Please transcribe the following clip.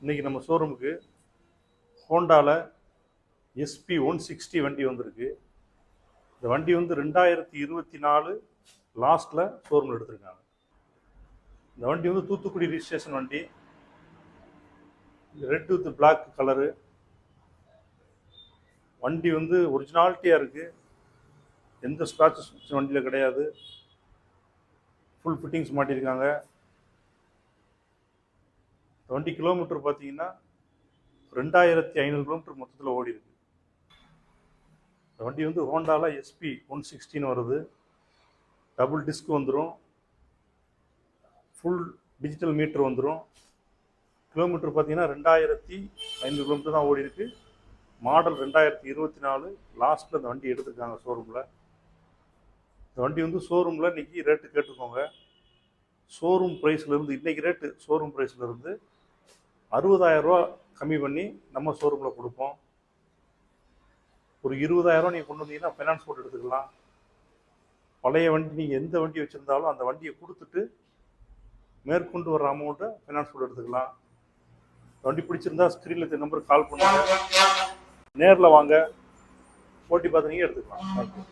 இன்றைக்கி நம்ம ஷோரூமுக்கு ஹோண்டாவில் எஸ்பி 160 வண்டி வந்திருக்கு. இந்த வண்டி வந்து 2024 லாஸ்ட்டில் ஷோரூமில் எடுத்திருக்காங்க. இந்த வண்டி வந்து தூத்துக்குடி ரிஜிஸ்ட்ரேஷன் வண்டி, ரெட் வித் பிளாக் கலரு. வண்டி வந்து ஒரிஜினாலிட்டியாக இருக்குது, எந்த ஸ்க்ராச்சஸ் வண்டியில் கிடையாது. ஃபுல் ஃபிட்டிங்ஸ் மாட்டியிருக்காங்க. வண்டி கிலோமீட்டர் பார்த்தீங்கன்னா 2500 கிலோமீட்டர் மொத்தத்தில் ஓடி இருக்கு. இந்த வண்டி வந்து ஹோண்டாவில் எஸ்பி 160 வருது. டபுள் டிஸ்க் வந்துடும், ஃபுல் டிஜிட்டல் மீட்டர் வந்துடும். கிலோமீட்டர் பார்த்தீங்கன்னா 2500 கிலோமீட்டர் தான் ஓடி இருக்கு. மாடல் 2024 லாஸ்ட்டில் இந்த வண்டி எடுத்துருக்காங்க ஷோரூமில். இந்த வண்டி வந்து ஷோரூமில் இன்றைக்கி ரேட்டு கேட்டுக்கோங்க. ஷோரூம் ப்ரைஸ்லேருந்து இன்றைக்கி ரேட்டு ஷோரூம் ப்ரைஸ்லேருந்து 60,000 ரூபா கம்மி பண்ணி நம்ம ஷோரூமில் கொடுப்போம். ஒரு 20,000 ரூபா நீங்கள் கொண்டு வந்தீங்கன்னா ஃபைனான்ஸ் போட்டு எடுத்துக்கலாம். பழைய வண்டி நீங்கள் எந்த வண்டி வச்சுருந்தாலும் அந்த வண்டியை கொடுத்துட்டு மேற்கொண்டு வர அமௌண்ட்டை ஃபைனான்ஸ் போட்டு எடுத்துக்கலாம். வண்டி பிடிச்சிருந்தா ஸ்க்ரீனில் இருக்க நம்பருக்கு கால் பண்ணுங்கள், நேரில் வாங்க, ஓட்டி பார்த்து நீங்கள் எடுத்துக்கலாம். தேங்க்யூ.